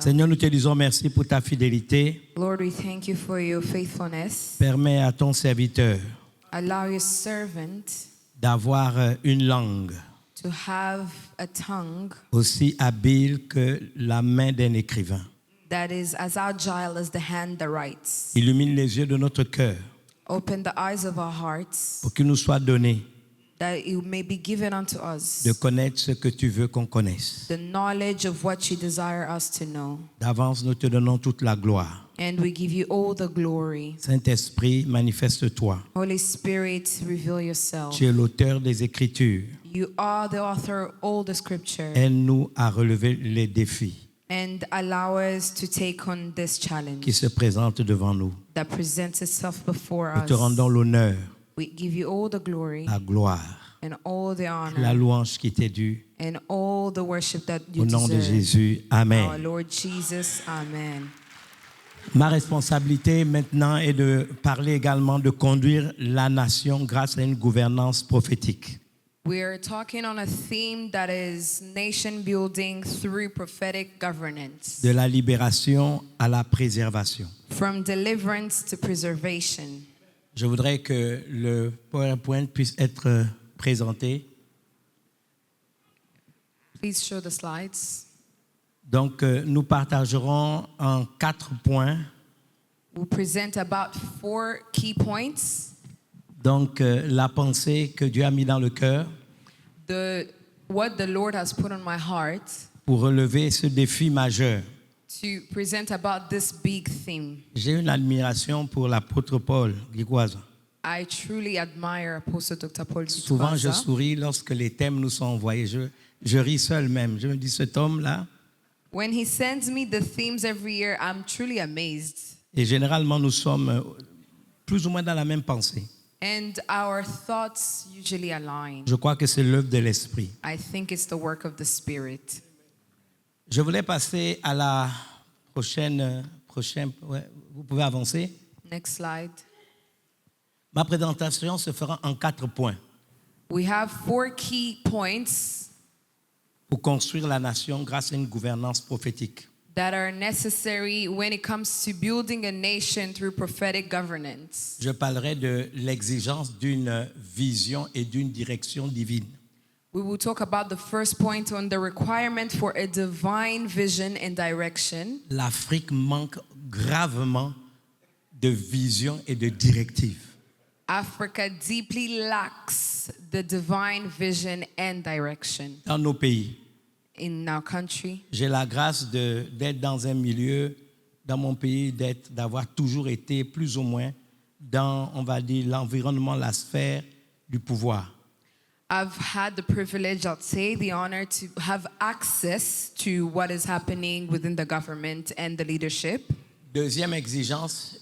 Seigneur, nous te disons merci pour ta fidélité. Lord, we thank you for your faithfulness. Permets à ton serviteur Allow your servant d'avoir une langue to have a tongue aussi habile que la main d'un écrivain. that is as agile as the hand that writes. Illumine les yeux de notre cœur Open the eyes of our hearts pour qu'il nous soit donné that it may be given unto us de connaître ce que tu veux qu'on connaisse. the knowledge of what you desire us to know. D'avance, nous te donnons toute la gloire. And we give you all the glory. Saint-Esprit, manifeste-toi. Holy Spirit, reveal yourself. Tu es l'auteur des Écritures. You are the author of all the scripture. Aide-nous à relever les défis And allow us to take on this qui challenge se présentent devant nous. that presents itself before Nous us. te rendons l'honneur, We give you all the glory la gloire, and all the la honor louange qui t'est due. and all the worship that you Au nom de deserve. Jésus, Our Amen. Lord Jesus, amen. Ma responsabilité maintenant est de parler également de conduire la nation grâce à une gouvernance prophétique. We're talking on a theme that is nation building through prophetic governance, De la libération à la préservation. from deliverance to preservation. Je voudrais que le PowerPoint puisse être présenté. Please show the slides. Donc, nous partagerons en 4 points. We'll present about 4 key points. Donc, la pensée que Dieu a mis dans le cœur What the Lord has put on my heart pour relever ce défi majeur. to present about this big theme. J'ai une admiration pour l'apôtre Paul Guigouaza. I truly admire Apostle Dr. Paul Souvent, je Gitwaza. souris lorsque les thèmes nous sont envoyés. Je ris seul même. Je me dis, cet homme-là, When he sends me the themes every year, I'm truly amazed. et généralement, nous sommes plus ou moins dans la même pensée. And our thoughts usually align. Je crois que c'est l'œuvre de l'Esprit. I think it's the work of the Spirit. Je voulais passer à la prochaine ouais, vous pouvez avancer. Next slide. Ma présentation se fera en 4 points We have 4 key points pour construire la nation grâce à une gouvernance prophétique. that are necessary when it comes to building a nation through prophetic governance. Je parlerai de l'exigence d'une vision et d'une direction divine. We will talk about the first point on the requirement for a divine vision and direction. L'Afrique manque gravement de vision et de directive. Africa deeply lacks the divine vision and direction Dans nos pays, in our country. j'ai la grâce d'être dans un milieu, dans mon pays, d'avoir toujours été plus ou moins dans, on va dire, l'environnement, la sphère du pouvoir. I've had the privilege, I'll say, the honor to have access to what is happening within the government and the leadership. Deuxième exigence,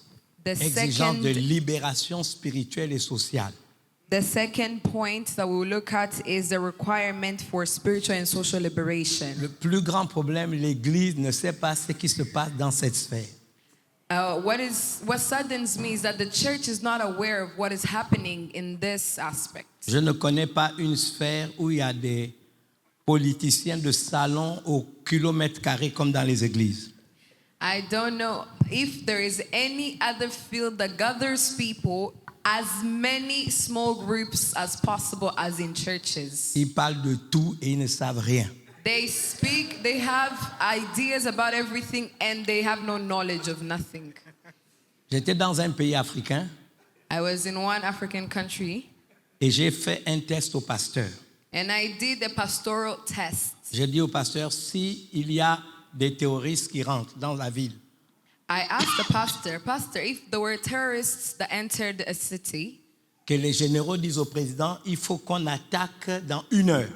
The exigence de second, libération spirituelle et sociale. the second point that we will look at is the requirement for spiritual and social liberation. Le plus grand problème, l'Église ne sait pas ce qui se passe dans cette sphère. What saddens me is that the church is not aware of what is happening in this aspect. Je ne connais pas une sphère où il y a des politiciens de salon au kilomètre carré comme dans les églises. I don't know if there is any other field that gathers people as many small groups as possible as in churches. Ils parlent de tout et ils ne savent rien. They speak, they have ideas about everything, and they have no knowledge of nothing. J'étais dans un pays africain I was in one African country, et j'ai fait un test au pasteur. and I did a pastoral test. J'ai dit au pasteur, s'il y a des terroristes qui rentrent dans la ville, I asked the pastor, if there were terrorists that entered a city, que les généraux disent au président, il faut qu'on attaque dans 1 heure.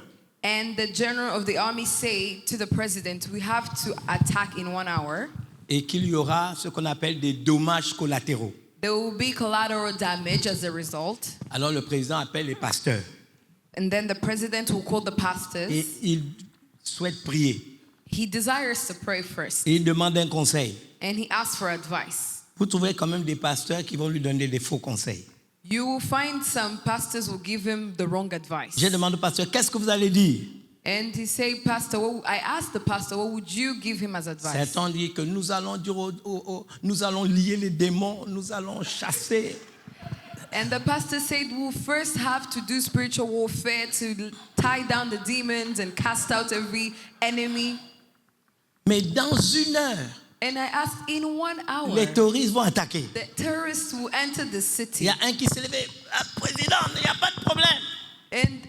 and the general of the army say to the president, we have to attack in 1 hour, Et qu'il y aura ce qu'on appelle des dommages collatéraux. there will be collateral damage as a result. Alors le président appelle les pasteurs And then the president will call the pastors. et il souhaite prier. He desires to pray first, Et il demande un conseil. and he asks for advice. Vous trouverez quand même des pasteurs qui vont lui donner des faux conseils. You will find some pastors will give him the wrong advice. Je demande au pasteur, qu'est-ce que vous allez dire? And he said, Pastor, I asked the pastor, what would you give him as advice? Certains disent que nous allons dire nous allons lier les démons, nous allons chasser. And the pastor said, we'll first have to do spiritual warfare to tie down the demons and cast out every enemy. Mais dans une heure, And I asked, in 1 hour, les terroristes vont attaquer. the terrorists will enter the Il city. y a un qui s'est levé, ah, président, il n'y a pas de problème.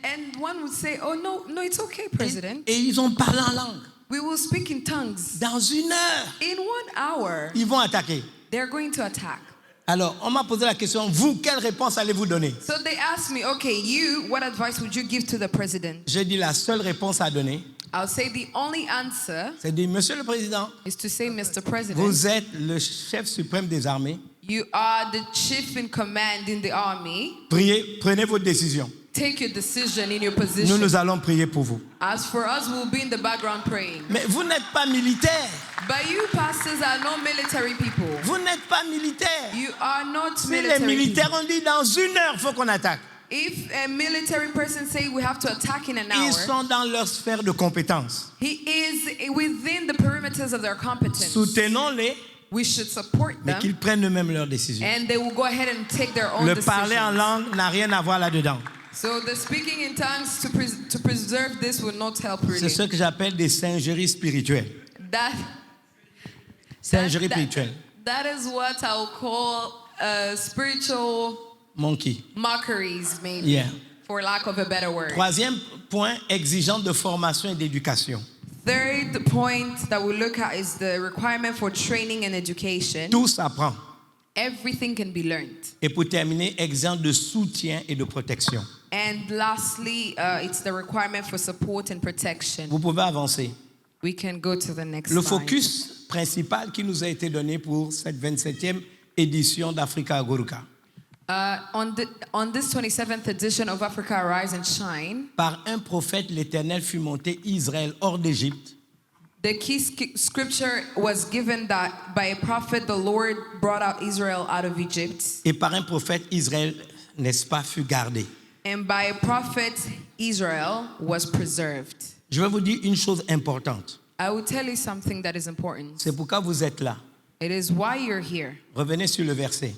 And one would say, oh, no, it's okay, President. Et ils ont parlé en langue. We will speak in tongues. Dans une heure, In 1 hour, ils vont attaquer. they're going to attack. Alors, on m'a posé la question, vous, quelle réponse allez-vous donner? So they asked me, okay, you, what advice would you give to the president? J'ai dit la seule réponse à donner, I'll say the only answer c'est de dire, Monsieur le Président, is to say, Mr. President, vous êtes le chef suprême des armées. you are the chief in command in the army. Priez, prenez votre décision. Take your decision in your Nous, position. nous allons prier pour vous. As for us, we'll be in the background praying. Mais vous n'êtes pas militaire. But you pastors are not military people. Vous n'êtes pas militaire. You are not Si les military militaires people. ont dit dans une heure, il faut qu'on attaque. If a military person say we have to attack in an Ils hour, sont dans leur sphère de compétence. he is within the perimeters of their competence. Soutenons-les, We should support mais them, qu'ils prennent eux-mêmes leurs décisions. and they will go ahead and take their own Le parler en decisions. langue n'a rien à voir là-dedans. So the speaking in tongues to preserve this will not help C'est really. ce que j'appelle des singeries spirituelles. That Singeries spirituelles. that is what I'll call spiritual Monkey. mockeries, maybe, Yeah. for lack of a better word. Troisième point, exigeant de formation et d'éducation. Third point that we look at is the requirement for training and education. Tout s'apprend. Everything can be learned. Et pour terminer, exigeant de soutien et de protection. And lastly, it's the requirement for support and protection. Vous pouvez avancer. We can go to the next Le slide. focus principal qui nous a été donné pour cette 27e édition d'Africa Agoruka. On this 27th edition of Africa Arise and Shine, Par un prophète, l'Éternel fut monté Israël hors d'Égypte. the key scripture was given that by a prophet the Lord brought out Israel out of Egypt, Et par un prophète, Israël, n'est-ce pas, fut gardé. and by a prophet Israel was preserved. Je vais vous dire une chose importante. I will tell you something that is important. C'est pourquoi vous êtes là. It is why you're here. Revenez sur le verset.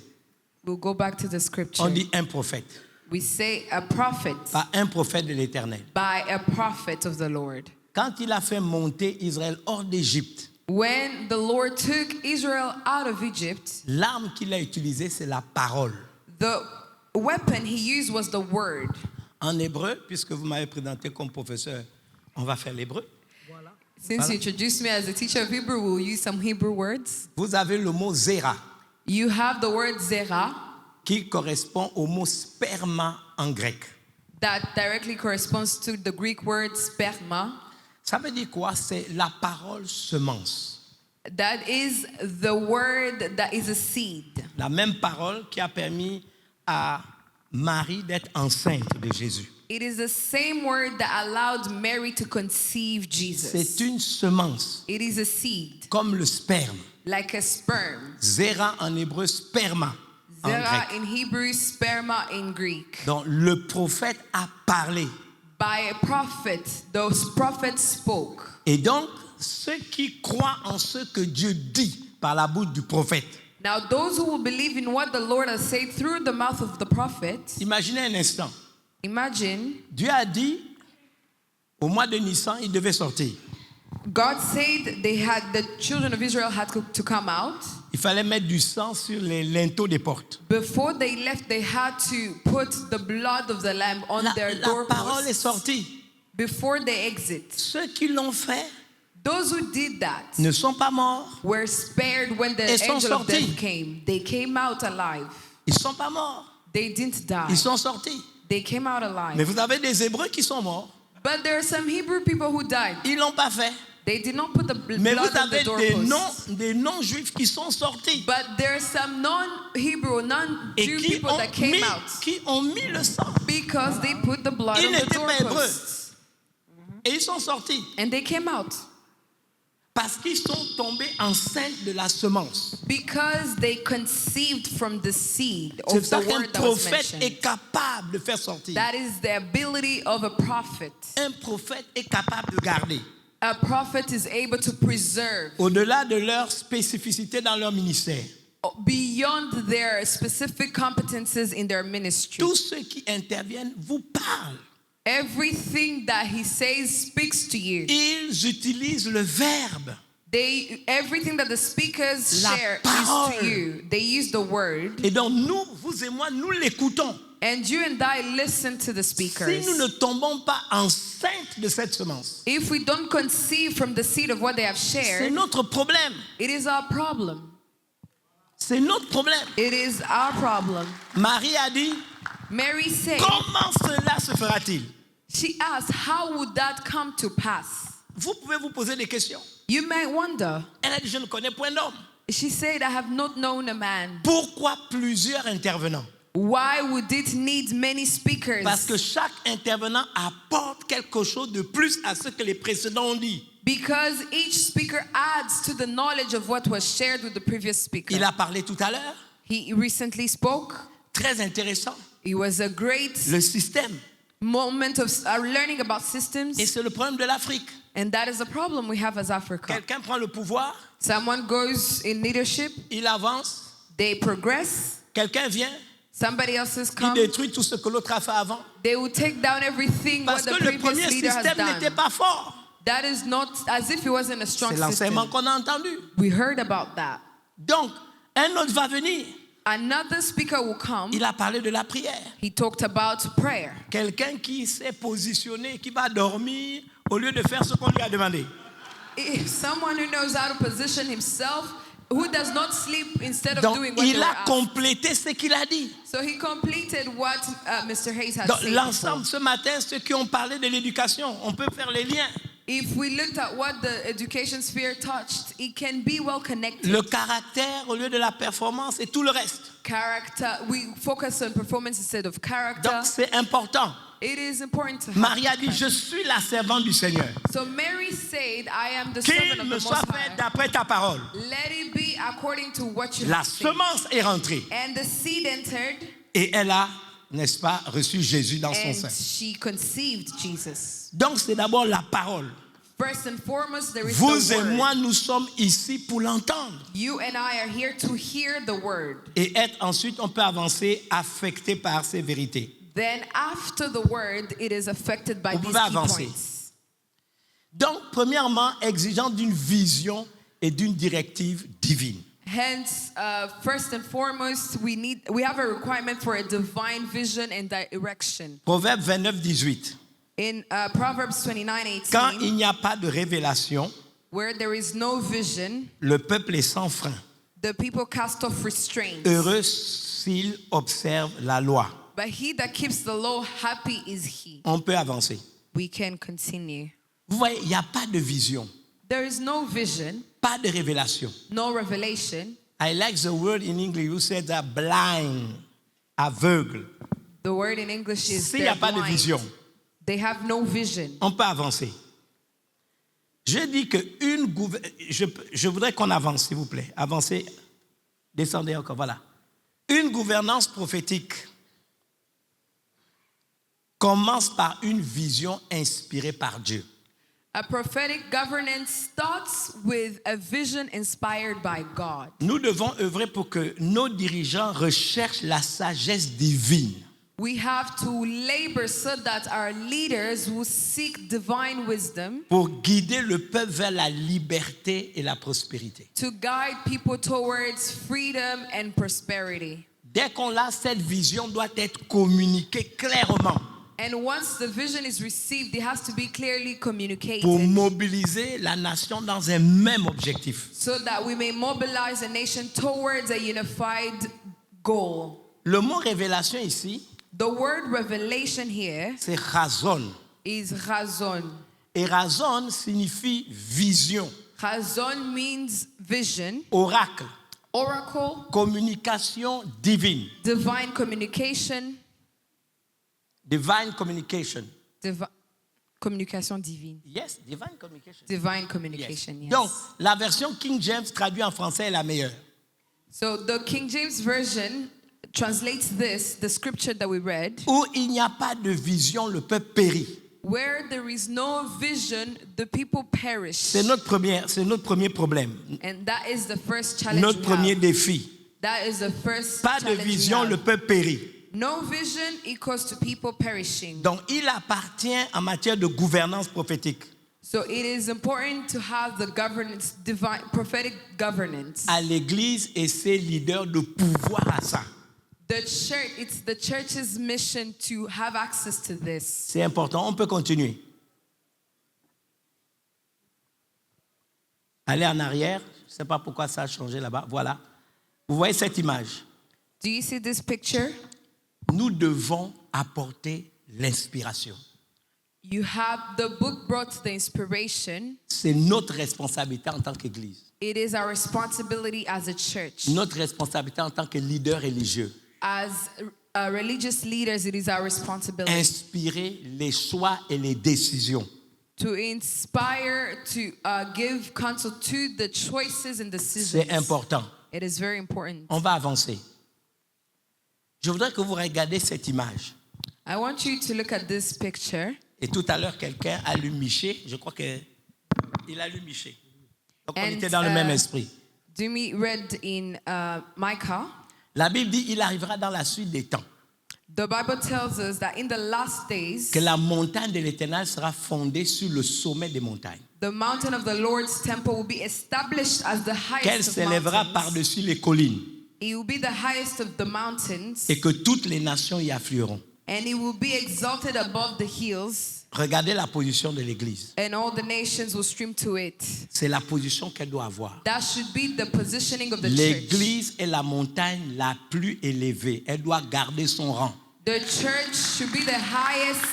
We'll go back to the scripture. On dit un prophète. We say a prophet Pas un prophète de l'Éternel. by a prophet of the Lord. Quand il a fait monter Israël hors d'Égypte, When the Lord took Israel out of Egypt, l'arme qu'il a utilisée, c'est la parole. the weapon he used was the word. En hébreu, puisque vous m'avez présenté comme professeur, on va faire l'hébreu. Since you introduced me as a teacher of Hebrew, we'll use some Hebrew words. Vous avez le mot zera, You have the word zera qui correspond au mot sperma en grec. that directly corresponds to the Greek word sperma. Ça veut dire quoi? C'est la parole semence. That is the word that is a seed. La même parole qui a permis à Marie d'être enceinte de Jésus. It is the same word that allowed Mary to conceive Jesus. C'est une semence, It is a seed, comme le sperme. like a sperm. Zera en hébreu, sperma en Zera grec. in Hebrew, sperma in Greek. Donc le prophète a parlé. By a prophet, those prophets spoke. Et donc, ceux qui croient en ce que Dieu dit par la bouche du prophète. Now, those who will believe in what the Lord has said through the mouth of the prophet, Imaginez un instant. imagine Dieu a dit, au mois de Nissan, il devait sortir. God said the children of Israel had to come out. Il fallait mettre du sang sur les linteaux des portes. Before they left, they had to put the blood of the lamb on their La parole est doorposts sortie. before they exit. Ceux qui l'ont fait Those who did that ne sont pas morts. were spared when the Ils sont angel of sortis. death came. They came out alive. Ils ne sont pas morts. They didn't die. Ils sont sortis. They came out alive. Mais vous avez des Hébreux qui sont morts. But there are some Hebrew people who died. Ils ne l'ont pas fait. They did not put the Mais blood vous on the avez doorposts. des non-juifs qui sont sortis. But there are some non-Hebrew, Et non-Jew people that came out qui ont mis le sang. because they put the blood Ils on the n'étaient pas hébreux. doorposts. Et ils sont sortis. And they came out Parce qu'ils sont tombés enceintes de la semence. Because they conceived from the seed C'est of ça the qu'un word that was prophète est mentioned. capable de faire sortir. That is the ability of a prophet. Un prophète est capable de garder. A prophet is able to preserve Au-delà de leur spécificité dans leur ministère. beyond their specific competences in their ministry. Tous ceux qui interviennent vous parlent. Everything that he says speaks to you. Ils utilisent le verbe. Everything that the speakers La share parole. is to you. They use the word. Et donc nous, vous et moi, nous l'écoutons. And you and I listen to the speakers. Si nous ne tombons pas enceintes de cette semence, If we don't conceive from the seed of what they have c'est shared, notre problème. it is our problem. C'est notre problème. It is our problem. Marie a dit, Mary said, comment cela se fera-t-il? she asked, how would that come to pass? Vous pouvez vous poser des questions. You might wonder. Elle a dit, je ne connais point d'homme. She said, I have not known a man. Pourquoi plusieurs intervenants? Why would it need many speakers? Parce que chaque intervenant apporte quelque chose de plus à ce que les précédents ont dit. Because each speaker adds to the knowledge of what was shared with the previous speaker. Il a parlé tout à l'heure, He recently spoke. très intéressant, It was a great le système. moment of learning about systems. Et c'est le problème de l'Afrique. And that is a problem we have as Africa. Quelqu'un prend le pouvoir, Someone goes in leadership, il avance, they progress, quelqu'un vient, somebody else has il come, détruit tout ce que l'autre a fait avant. they will take down everything what Parce the que le previous premier leader has système n'était done. pas fort. That is not as if it wasn't a strong C'est l'enseignement system. qu'on a entendu. We heard about that. Donc, un autre va venir. Another speaker will come. Il a parlé de la prière. He talked about prayer. Quelqu'un qui s'est positionné, qui va dormir au lieu de faire ce qu'on lui a demandé. If someone who knows how to position himself, who does not sleep instead of Donc, doing what they il were a asked. complété ce qu'il a dit. So he completed what Mr. Hayes had Donc, said. l'ensemble, before. ce matin, ceux qui ont parlé de l'éducation, on peut faire les liens. If we looked at what the education sphere touched, it can be well connected. Le caractère au lieu de la performance et tout le reste. Character, we focus on performance instead of character. Donc, c'est important. It is important to have. Marie a dit, that. je suis la servante du Seigneur. So Mary said, I am the servant Qu'il of me the soit Most fait High. d'après ta parole. Let it be according to what you La have said. semence est rentrée. And the seed entered, Et elle a, n'est-ce pas, reçu Jésus dans son and sein. she conceived Jesus. Donc, c'est d'abord la parole. First and foremost, there is Vous the et word. moi, nous sommes ici pour l'entendre. You and I are here to hear the word. Et être ensuite, on peut avancer affecté par ces vérités. Then after the word, it is affected by Vous these pouvez key avancer. points. Donc, premièrement, exigeant d'une vision et d'une directive divine. Hence, first and foremost, we have a requirement for a divine vision and direction. Proverbe 29, 18. In Proverbs 29:18, Quand il n'y a pas de révélation, where there is no vision, le peuple est sans frein. the people cast off restraints. Heureux s'il observe la loi. But he that keeps the law, happy is he. On peut avancer. We can continue. Vous voyez, il n'y a pas de vision, There is no vision, pas de révélation. no revelation. I like the word in English, you said that blind, aveugle. The word in English is S'il n'y a they're pas de blind. vision, They have no vision. on peut avancer. Je dis que je voudrais qu'on avance, s'il vous plaît. Avancez, descendez encore, voilà. Une gouvernance prophétique commence par une vision inspirée par Dieu. A prophetic governance starts with a vision inspired by God. Nous devons œuvrer pour que nos dirigeants recherchent la sagesse divine. We have to labor so that our leaders will seek divine wisdom Pour guider le peuple vers la liberté et la prospérité. to guide people towards freedom and prosperity. Dès qu'on a cette vision, doit être communiquée clairement And once the vision is received, it has to be clearly communicated pour mobiliser la nation dans un même objectif. so that we may mobilize a nation towards a unified goal. Le mot révélation ici, The word revelation here c'est razon. is razon. Et razon signifie vision, Razon means vision, oracle, oracle, communication divine. divine communication, Divine communication. communication divine. Yes, divine communication. Divine Yes. communication, yes. Donc, la version King James traduite en français est la meilleure. So the King James Version translates this, the scripture that we read, Où il n'y a pas de vision, le peuple périt. where there is no vision, the people perish. C'est notre premier problème, And that is the first challenge notre we premier have. défi. That is the first Pas de challenge we vision, have. le peuple périt. No vision equals to people perishing. Donc, il appartient en matière de gouvernance prophétique So it is important to have the governance, divine, prophetic governance. à l'Église et ses leaders de pouvoir à ça. The church, it's the church's mission to have access to this. C'est important, on peut continuer. Allez en arrière, je ne sais pas pourquoi ça a changé là-bas. Voilà. Vous voyez cette image. Do you see this picture? Nous devons apporter l'inspiration. You have the book brought the inspiration. C'est notre responsabilité en tant qu'Église. It is our responsibility as a church. Notre responsabilité en tant que leader religieux. As religious leaders, it is our responsibility Inspirer les choix et les décisions. to inspire, to give counsel to the choices and decisions. C'est important. It is very important. On va avancer. Je voudrais que vous regardiez cette image. I want you to look at this picture. Et tout à l'heure, quelqu'un allume Miché. Je crois qu'il allume Miché. Donc, on And, était dans le même esprit. Dumi read in Micah. La Bible dit il arrivera dans la suite des temps The Bible tells us that in the last days, que la montagne de l'Éternel sera fondée sur le sommet des montagnes. the mountain of the Lord's temple will be established as the Qu'elle highest of s'élèvera mountains. par-dessus les collines It will be the highest of the mountains, et que toutes les nations y afflueront. and it will be exalted above the hills, Regardez la position de l'Église. and all the nations will stream to it. C'est la position qu'elle doit avoir. That should be the positioning of the church. L'Église est la montagne la plus élevée. Elle doit garder son rang. The church should be the highest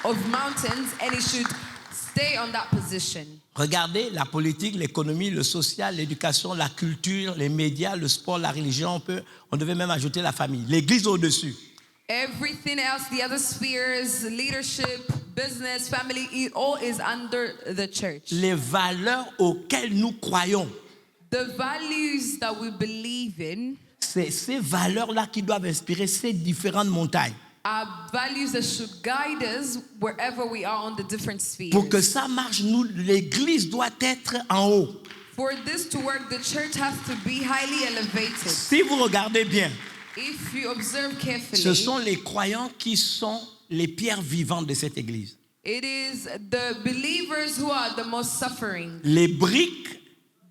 of mountains, and it should stay on that position. Regardez la politique, l'économie, le social, l'éducation, la culture, les médias, le sport, la religion. On devait même ajouter la famille. L'Église au-dessus. Everything else, the other spheres, leadership, business, family, it all is under the church. Les valeurs auxquelles nous croyons. The values that we believe in C'est ces valeurs-là qui doivent inspirer ces différentes montagnes. are values that should guide us wherever we are on the different spheres. Pour que ça marche, l'Église doit être en haut. For this to work, the church has to be highly elevated. Si vous regardez bien, If you observe carefully, ce sont les croyants qui sont les pierres vivantes de cette Église. it is the believers who are the most suffering. Les briques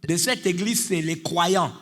de cette Église, c'est les croyants.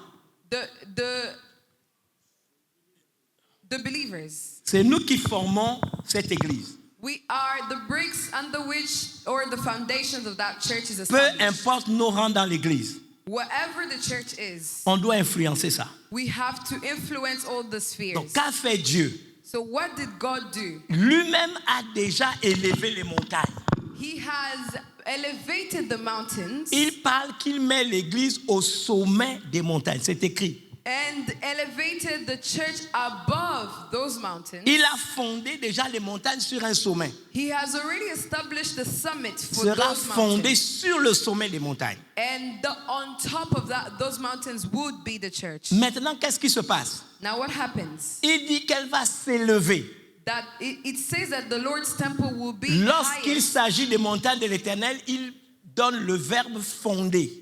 The believers. C'est nous qui formons cette Église. We are the bricks under which, or the foundations of that church is Peu established. importe nos rangs dans l'Église, Wherever the church is, on doit influencer ça. we have to influence all the Donc, spheres. qu'a fait Dieu? So what did God do? Lui-même a déjà élevé les montagnes. He has elevated the mountains Il parle qu'il met l'Église au sommet des montagnes. C'est écrit. and elevated the church above those mountains. Il a fondé déjà les montagnes sur un sommet. He has already established the summit for Sera those fondé mountains. sur le sommet des montagnes. And on top of that, those mountains would be the church. Maintenant, qu'est-ce qui se passe? Now what happens? Il dit qu'elle va s'élever. That it says that the Lord's temple will be Lorsqu'il highest. s'agit des montagnes de l'Éternel, il donne le verbe fonder.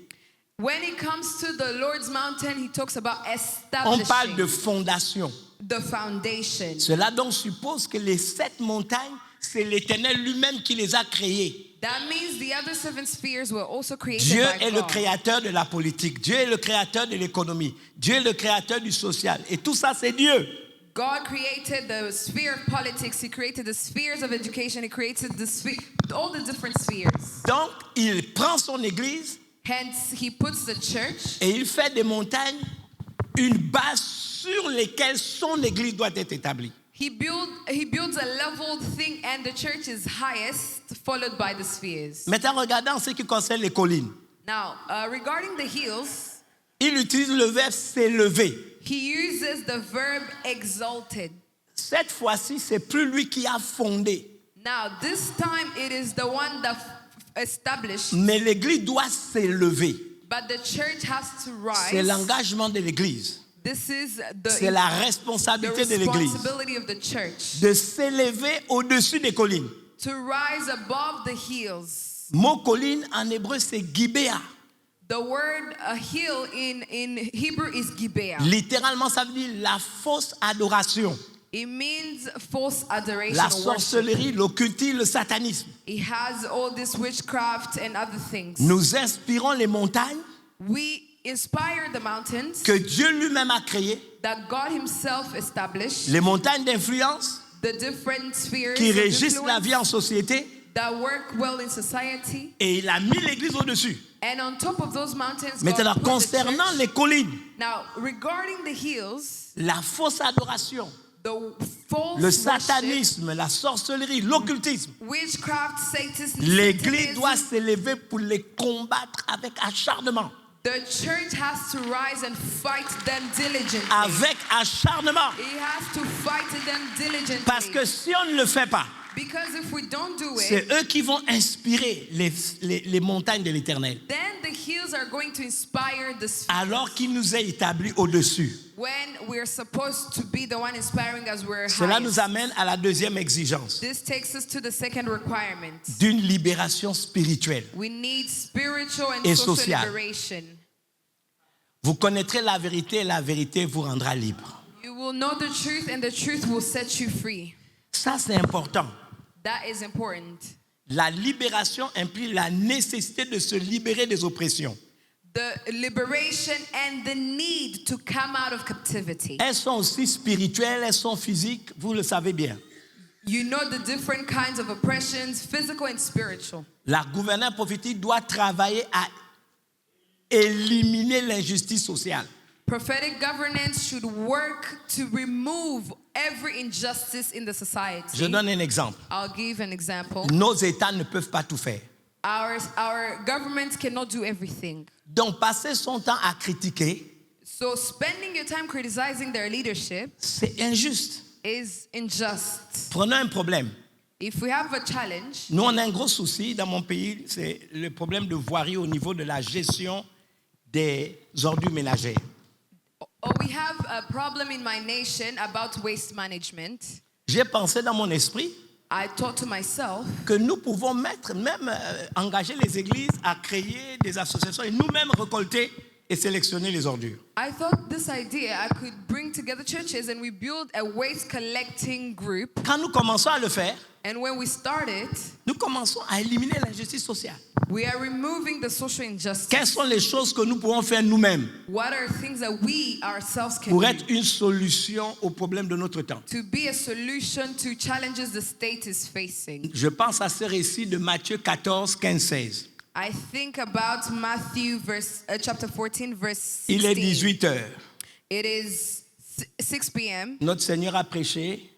When it comes to the Lord's mountain, he talks about On parle establishing de fondation. the foundation. Cela donc suppose que les 7 montagnes, c'est l'Éternel lui-même qui les a créées. That means the other 7 spheres were also created Dieu by est le God. créateur de la politique. Dieu est le créateur de l'économie. Dieu est le créateur du social. Et tout ça, c'est Dieu. God created the sphere of politics. He created the spheres of education. He created all the different spheres. Donc, il prend son église Hence, he puts the church et il fait des montagnes une base sur lesquelles son église doit être établie. He builds a leveled thing, and the church is highest, followed by the spheres. Maintenant, regardons en ce qui concerne les collines. Now, regarding the hills, Il utilise le verbe s'élever. he uses the verb exalted. Cette fois-ci, c'est plus lui qui a fondé. Now, this time it is the one that established, Mais l'église doit s'élever. But the church has to C'est rise. l'engagement de l'Église. This is C'est la the responsabilité de l'Église responsibility of the church de s'élever au-dessus des collines. to rise above the hills. Mot colline en hébreu, c'est Gibéa. The word hill in Hebrew is Gibeah. Littéralement, ça veut dire la fausse adoration, It means false adoration la or worship. sorcellerie, l'occultisme, le satanisme. It has all this witchcraft and other things. Nous inspirons les montagnes We inspire the mountains que Dieu lui-même a créées, that God himself established, les montagnes d'influence the different spheres qui of régissent la influence vie en société, that work well in society. et il a mis l'Église au-dessus. And on top of those mountains, Maintenant, God put the concernant church. les collines, Now, regarding the hills, la fausse adoration, the false le worship, satanisme, la sorcellerie, l'occultisme, witchcraft, Satanism, l'Église doit s'élever pour les combattre avec acharnement. the church has to rise and fight them diligently. Avec acharnement. It has to fight them diligently. Parce que si on ne le fait pas, Because if we don't do it, c'est eux qui vont inspirer les montagnes de l'Éternel. then the hills are going to inspire the spheres. Alors qu'il nous est établi au-dessus. When we're supposed to be the one inspiring as we're Cela highest. nous amène à la deuxième exigence This takes us to the second requirement. d'une libération spirituelle. We need spiritual and Et social sociale. liberation. Vous connaîtrez la vérité et la vérité vous rendra libre. You will know the truth and the truth will set you free. Ça, c'est important. That is important. La libération implique la nécessité de se libérer des oppressions. The liberation and the need to come out of captivity. Elles sont aussi spirituelles, elles sont physiques, vous le savez bien. You know the different kinds of oppressions, physical and spiritual. La gouverneur prophétique doit travailler à éliminer l'injustice sociale. Prophetic governance should work to remove every injustice in the society. Je donne un exemple. I'll give an example. Nos États ne peuvent pas tout faire. Our governments cannot do everything. Donc, passer son temps à critiquer, So spending your time criticizing their leadership c'est injuste. is unjust. Prenons un problème. If we have a challenge, Nous, on a un gros souci dans mon pays, c'est le problème de voirie au niveau de la gestion des ordures ménagères. we have a problem in my nation about waste management. J'ai pensé dans mon esprit I thought to myself, que nous pouvons engager les églises à créer des associations et nous-mêmes récolter et sélectionner les ordures. I thought this idea I could bring together churches and we build a waste collecting group. Quand nous commençons à le faire, And when we started, nous commençons à éliminer l'injustice sociale. we are removing the social injustice. Quelles sont les choses que nous pouvons faire nous-mêmes What are things that we ourselves can pour do être une solution aux problèmes de notre temps? to be a solution to challenges the state is facing? Je pense à ce récit de Matthieu 14, 15, 16. I think about Matthew chapter 14, verse 16. Il est 18 heures. It is 6 p.m. Notre Seigneur a prêché.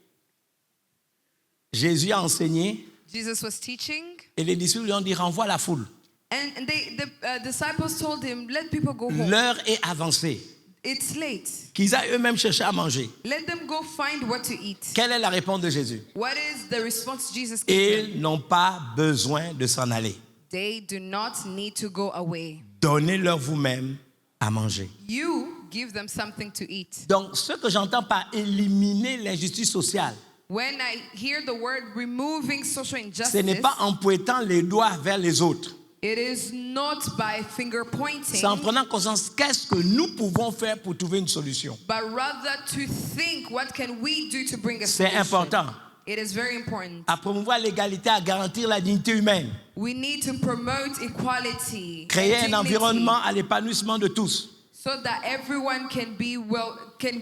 Jésus a enseigné. Jesus was teaching. Et les disciples lui ont dit, renvoie la foule. And the disciples told him, let people go home. L'heure est avancée. It's late. Qu'ils aillent eux-mêmes chercher à manger. Let them go find what to eat. Quelle est la réponse de Jésus? What is the response Jesus gave them? Ils n'ont pas besoin de s'en aller. They do not need to go away. Donnez-leur vous-même à manger. You give them something to eat. Donc, ce que j'entends par éliminer l'injustice sociale, When I hear the word removing social ce injustice, n'est pas en pointant les doigts vers les autres. it is not by finger pointing, C'est en prenant conscience qu'est-ce que nous pouvons faire pour trouver une solution. but rather to think what can we do to bring a C'est solution. important. It is very important. À promouvoir l'égalité, à garantir la dignité humaine. We need to promote equality, Créer and un dignity, environnement à l'épanouissement de tous. so that everyone can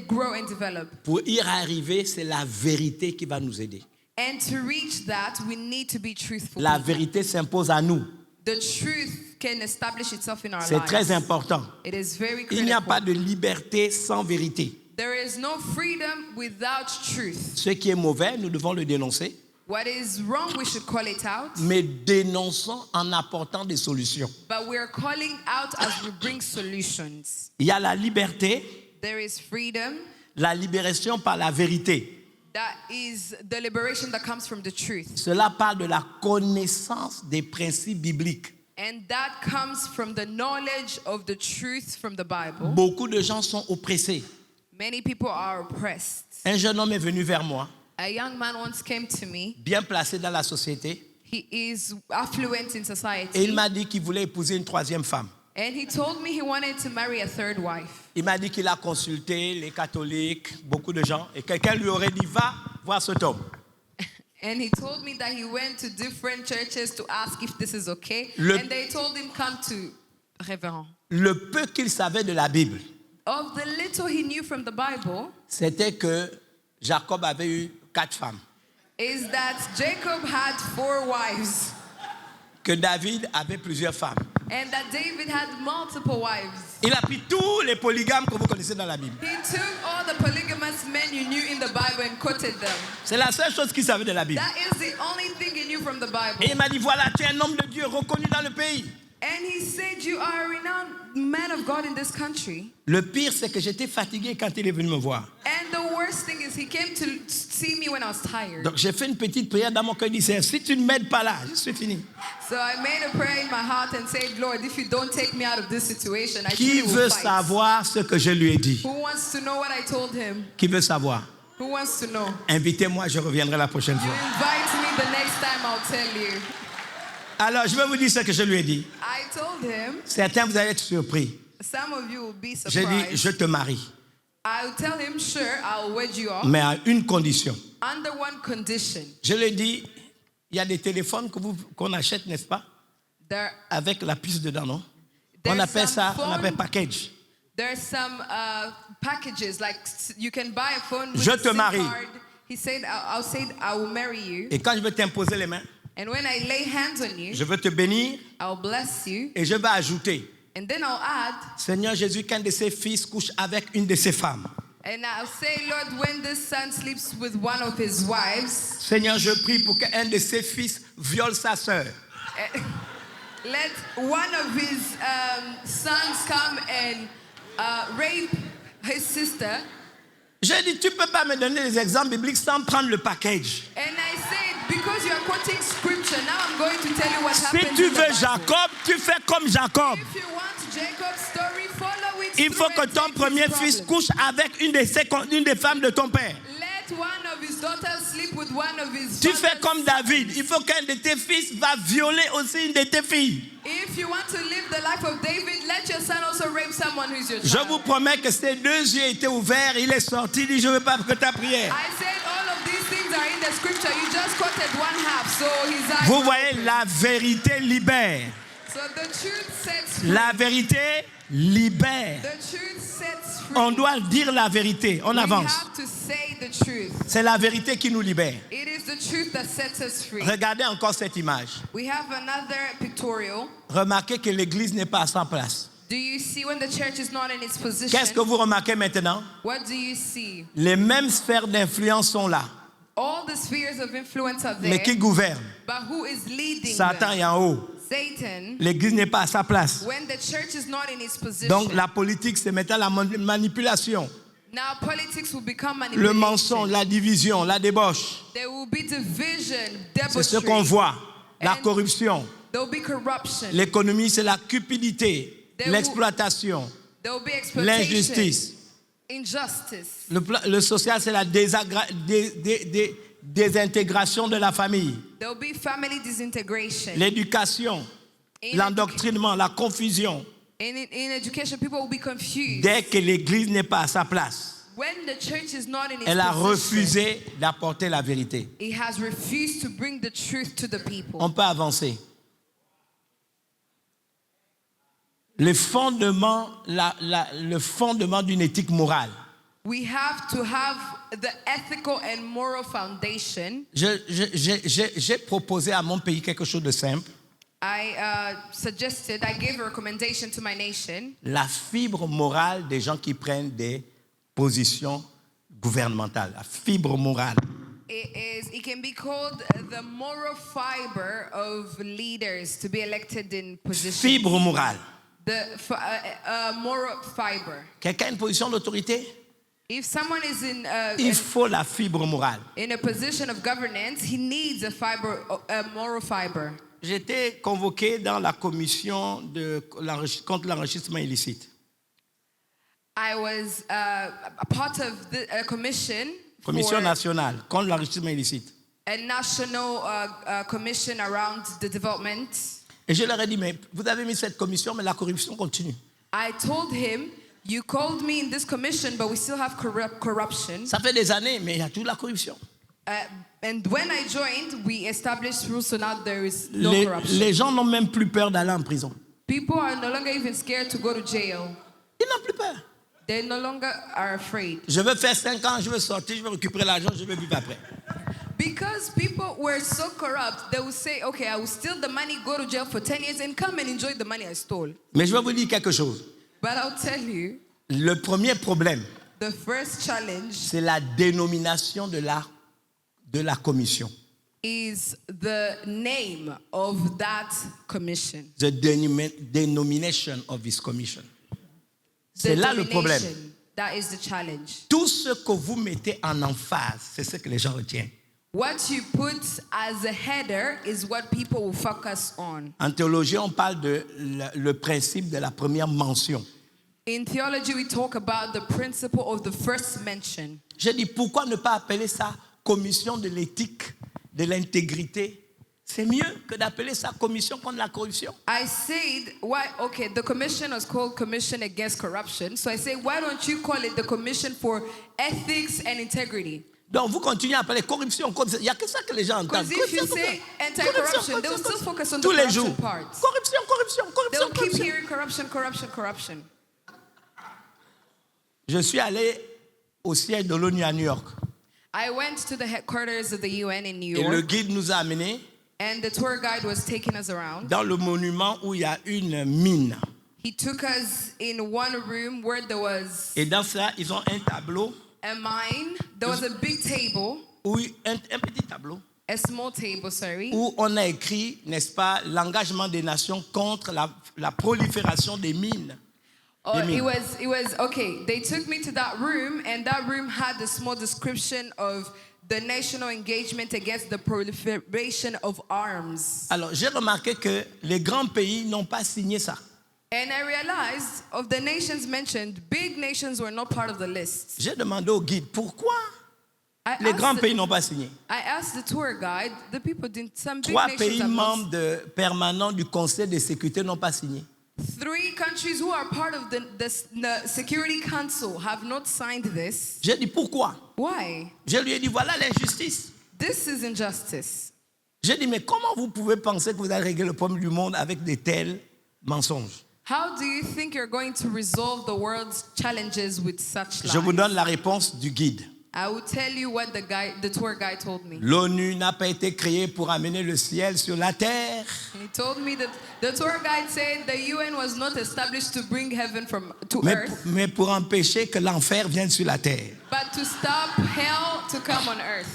grow and develop. Pour y arriver, c'est la vérité qui va nous aider. And to reach that, we need to be truthful. La people. vérité s'impose à nous. The truth can establish itself in our C'est lives. très important. It is very Il n'y a critical. pas de liberté sans vérité. There is no freedom without truth. Ce qui est mauvais, nous devons le dénoncer, What is wrong, we should call it out. mais dénonçons en apportant des solutions. But we're calling out as we bring solutions. Il y a la liberté, There is freedom. la libération par la vérité. That is the liberation that comes from the truth. Cela parle de la connaissance des principes bibliques. And that comes from the knowledge of the truth from the Bible. Beaucoup de gens sont oppressés. Many people are oppressed. Un jeune homme est venu vers moi, A young man once came to me. bien placé dans la société, He is affluent in et society. il m'a dit qu'il voulait épouser une troisième femme. And he told me he wanted to marry a third wife. Il m'a dit qu'il a consulté les catholiques, beaucoup de gens, et quelqu'un lui aurait dit, va voir cet homme. And he told me that he went to different churches to ask if this is okay. Le- And they told him, come to Révérend. Le peu qu'il savait de la Bible, Of the little he knew from the Bible c'était que Jacob avait eu 4 femmes, is that Jacob had 4 wives que David avait plusieurs femmes. and that David had multiple wives. Il a pris tous les polygames que vous connaissez dans la Bible. He took all the polygamous men you knew in the Bible and quoted them. C'est la seule chose qu'il savait de la Bible. That is the only thing he knew from the Bible. Et il m'a dit, voilà, tu es un homme de Dieu reconnu dans le pays. And he said, you are a renowned man of God in this country. Le pire, c'est que j'étais fatigué quand il est venu me voir. And the worst thing is he came to see me when I was tired. Donc j'ai fait une petite prière dans mon cœur. Il dit, si tu ne m'aides pas là, je suis fini. So I made a prayer in my heart and said, Lord, if you don't take me out of this situation, I Qui truly will veut fight. savoir ce que je lui ai dit? Who wants to know what I told him? Qui veut savoir? Who wants to know? Invitez-moi, je reviendrai la prochaine You fois. invite me the next time, I'll tell you. Alors, je vais vous dire ce que je lui ai dit. I told him, Certains, vous allez être surpris. some of you will be J'ai dit, surprised. je te marie, I'll tell him, sure, I'll wed you off mais à une condition. under one condition. Je lui ai dit, il y a des téléphones qu'on achète, n'est-ce pas? There, Avec la puce dedans, non? There's On appelle some ça, on phone- appelle package. there's some packages, like you can buy a phone with Je a te SIM marie. card. He said, I'll say, I will marry you. Et quand je vais t'imposer les mains, And when I lay hands on you, je veux te bénir I'll bless you. et je vais ajouter, And then I'll add, Seigneur Jésus, qu'un de ses fils couche avec une de ses femmes. and I'll say, Lord, when this son sleeps with one of his wives, Seigneur, je prie pour qu'un de ses fils viole sa sœur. let one of his sons come and rape his sister. J'ai dit, tu ne peux pas me donner des exemples bibliques sans prendre le package. And I said, because you are quoting scripture, now I'm going to tell you what Si happened. tu in the veux Bible. Jacob, tu fais comme Jacob. If you want Jacob's story, follow it. Il faut through que and ton take premier his fils problem. couche avec une des femmes de ton père. Let one of his daughters sleep with one of his Tu fais father's comme David. Il faut qu'un de tes fils va violer aussi une de tes filles. If you want to live the life of David, let your son also rape someone who's your Je child. vous promets que ses 2 yeux étaient ouverts. Il est sorti, il dit, je ne veux pas que ta prière. I said all of these things are in the scripture. You just quoted one half, so his eyes Vous were voyez, open. la vérité libère. So the truth sets free. La vérité libère. The truth sets free. On doit dire la vérité. On We avance. have to say the truth. C'est la vérité qui nous libère. It is the truth that sets us free. Regardez encore cette image. We have another pictorial. Remarquez que l'église n'est pas à sa place. Do you see when the church is not in its position? Qu'est-ce que vous remarquez maintenant? What do you see? Les mêmes sphères d'influence sont là. All the spheres of influence are there, Mais qui gouverne? but who is leading Satan them? est en haut. Satan. L'église n'est pas à sa place. When the church is not in its position, Donc la politique, c'est maintenant la manipulation. now politics will become Le manipulation. mensonge, la division, la débauche. There will be division, C'est ce debauchery. qu'on voit. La And corruption. there will be corruption. L'économie, c'est la cupidité, l'exploitation, There will be exploitation. l'injustice. Injustice. Le social, c'est la désintégration de la famille. There will be family disintegration. L'éducation, l'endoctrinement, la confusion. In education, people will be confused. Dès que l'église n'est pas à sa place, When the church is not in its elle a position, refusé d'apporter la vérité. it has refused to bring the truth to the people. On peut avancer. Le fondement d'une éthique morale. We have to have the ethical and moral foundation. J'ai proposé à mon pays quelque chose de simple. I gave a recommendation to my nation. La fibre morale des gens qui prennent des positions gouvernementales. La fibre morale. It can be called the moral fiber of leaders to be elected in positions. Fibre morale. The moral fiber. Quelqu'un a une position d'autorité? If someone is Il faut la fibre morale. in a position of governance, he needs a moral fiber. j'étais convoqué dans la commission contre l'enrichissement illicite. I was a part of a commission Commission for nationale contre l'enrichissement illicite. a national commission around the development. Et je leur ai dit, mais vous avez mis cette commission, mais la corruption continue. I told him, you called me in this commission, but we still have corruption. Ça fait des années, mais il y a toujours la corruption. And when I joined, we established rules, so now there is no corruption. Les gens n'ont même plus peur d'aller en prison. People are no longer even scared to go to jail. Ils n'ont plus peur. They no longer are afraid. Je veux faire 5 ans, je veux sortir, je veux récupérer l'argent, je veux vivre après. Because people were so corrupt, they would say, okay, I will steal the money, go to jail for 10 years, and come and enjoy the money I stole. Mais je vais vous dire quelque chose. But I'll tell you, Le premier problème, the first challenge c'est la dénomination de la commission. is the name of that commission. The denomination of this commission. The C'est là le problème. domination, that is the challenge. Tout ce que vous mettez en emphase, c'est ce que les gens retiennent. What you put as a header is what people will focus on. En théologie, on parle de le principe de la première mention. In theology, we talk about the principle of the first mention. J'ai dit, pourquoi ne pas appeler ça commission de l'éthique, de l'intégrité? C'est mieux que d'appeler ça commission contre la corruption. I said, why? Okay, the commission was called Commission Against Corruption. So I say, why don't you call it the Commission for Ethics and Integrity? Donc vous continuez à appeler corruption, corruption. Il n'y a que ça que les gens entendent. Because if you say anti-corruption, they will still focus on the Tous les corruption jours. part. Corruption, corruption, They'll corruption, keep corruption. hearing corruption, corruption, corruption. Je suis allé au siège de l'ONU à New York. I went to the headquarters of the UN in New Et le York, guide nous a amenés and the tour guide was taking us around. dans le monument où il y a une mine. He took us in one room where there was Et dans ça, ils ont un tableau, a mine. There was a big table, un petit tableau, a small table, sorry, où on a écrit, n'est-ce pas, l'engagement des nations contre la prolifération des mines. it was okay. They took me to that room, and that room had a small description of the national engagement against the proliferation of arms. Alors, j'ai remarqué que les grands pays n'ont pas signé ça. And I realized of the nations mentioned, big nations were not part of the list. J'ai demandé au guide, pourquoi I les grands asked, pays n'ont pas signé? I asked the tour guide, the people didn't, some big 3 nations pays have not. membres permanents du Conseil de sécurité n'ont pas signé. 3 countries who are part of the Security Council have not signed this. J'ai dit, pourquoi? Why? Je lui ai dit, voilà l'injustice. This is injustice. J'ai dit, mais comment vous pouvez penser que vous allez régler le problème du monde avec de tels mensonges? How do you think you're going to resolve the world's challenges with such lies? Je vous donne la réponse du guide. I will tell you what the tour guide told me. L'ONU n'a pas été créée pour amener le ciel sur la terre. He told me that the tour guide said the UN was not established to bring heaven to earth, Mais pour empêcher que l'enfer vienne sur la terre. but to stop hell to come on earth.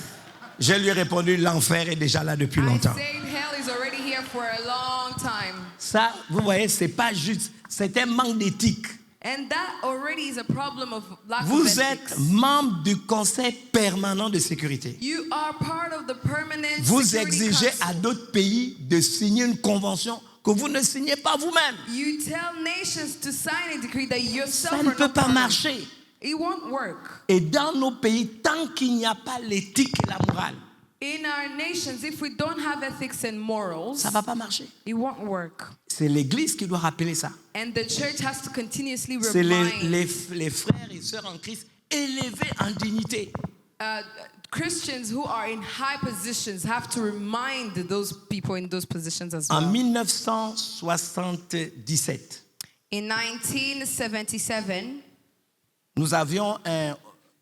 Je lui ai répondu, l'enfer est déjà là depuis I longtemps. said hell is already here for a long time. Ça, vous voyez, c'est pas juste, c'est un manque d'éthique. And that already is a problem of lack of Vous ethics. êtes membre du Conseil permanent de sécurité. You are part of the permanent Vous security exigez council. à d'autres pays de signer une convention que vous ne signez pas vous-même. You tell nations to sign a decree that yourself Ça ne are peut not pas part of. marcher. It won't work. Et dans nos pays, tant qu'il n'y a pas l'éthique et la morale, In our nations, if we don't have ethics and morals, ça ne va pas marcher. it won't work. C'est l'Église qui doit rappeler ça. And the church has to continuously C'est remind les frères et sœurs en Christ élevés en dignité. Christians who are in high positions have to remind those people in those positions as En well. 1977, In 1977, nous avions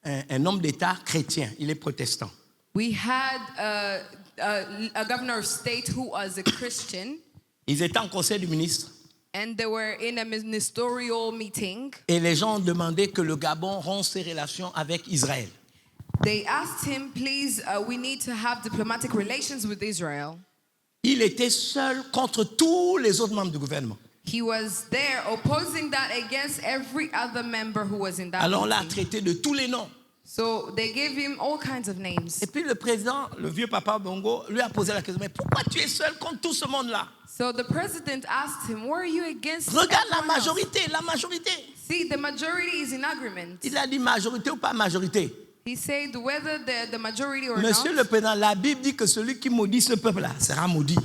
un homme d'État chrétien, il est protestant. we had a governor of state who was a Christian, Ils étaient en conseil du ministre and they were in a ministerial meeting. et les gens ont demandé que le Gabon rompe ses relations avec Israël. They asked him, please, we need to have diplomatic relations with Israel. Il était seul contre tous les autres membres du gouvernement. He was there opposing that against every other member who was in that Alors on l'a meeting. traité de tous les noms. So they gave him all kinds of names. Et puis le président, le vieux papa Bongo, lui a posé la question, mais pourquoi tu es seul contre tout ce monde-là? So the president asked him, "Why are you against?" Regarde la everyone else?" majorité, la majorité. See, the majority is in agreement. Il a dit majorité ou pas majorité. He said whether the majority or Monsieur not. le président, la Bible dit que celui qui maudit ce peuple-là sera maudit.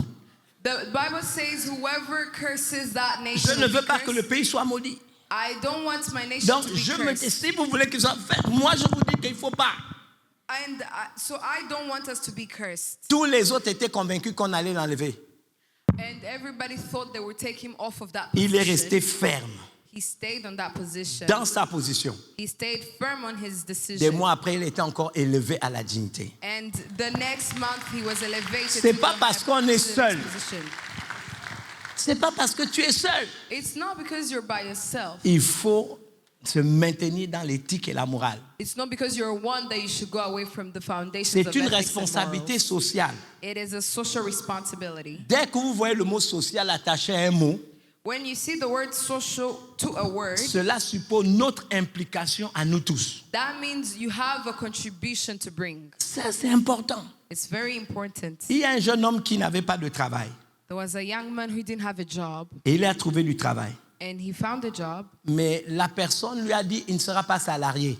The Bible says whoever curses that Je nation ne will be veux pas que cursed. le pays soit maudit. I don't want my nation Donc, to be je me cursed. dis, si vous voulez qu'ils soient faits, moi je vous dis qu'il ne faut pas. And so I don't want us to be cursed. Tous les autres étaient convaincus qu'on allait l'enlever. And everybody thought they would take him off of that Il est position. resté ferme He stayed on that position. dans sa position. He stayed firm on his Des decision. mois après, il était encore élevé à la dignité. And the next month he was elevated C'est to pas the parce high- qu'on est to the next seul. position. C'est pas parce que tu es seul. It's not because you're by yourself. Il faut se maintenir dans l'éthique et la morale. It's not because you're one that you should go away from the foundations C'est of une ethics and responsabilité morals. sociale. It is a social responsibility. Dès que vous voyez le mot social attaché à un mot, When you see the word social to a word, cela suppose notre implication à nous tous. that means you have a contribution to bring. Ça, c'est important. It's very important. Il y a un jeune homme qui n'avait pas de travail There was a young man who didn't have a job, et il a trouvé du travail. and he found a job. Mais la personne lui a dit, il ne sera pas salarié.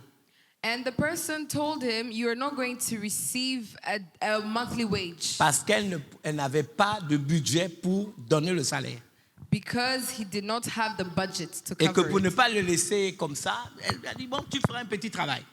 And the person told him, "You're not going to receive a monthly wage," Parce qu'elle n'avait pas de budget pour donner le salaire. because he did not have the budget to Et que cover pour ne it. pas le laisser comme ça, elle lui a dit, bon, tu feras un petit travail.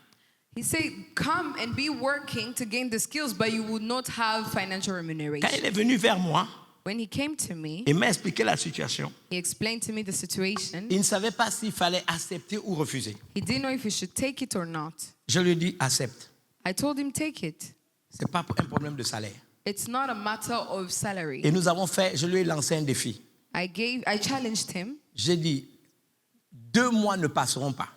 He said, "Come and be working to gain the skills, but you would not have financial Quand remuneration." il est venu vers moi, When he came to me, il m'a expliqué la situation. he explained to me the situation. Il ne savait pas s'il fallait accepter ou refuser. He didn't know if he should take it or not. Je lui ai dit, accepte. I told him, "Take it. Ce n'est pas un problème de salaire. It's not a matter of salary." Et nous avons fait, je lui ai lancé un défi. I challenged him. J'ai dit, 2 mois ne passeront pas.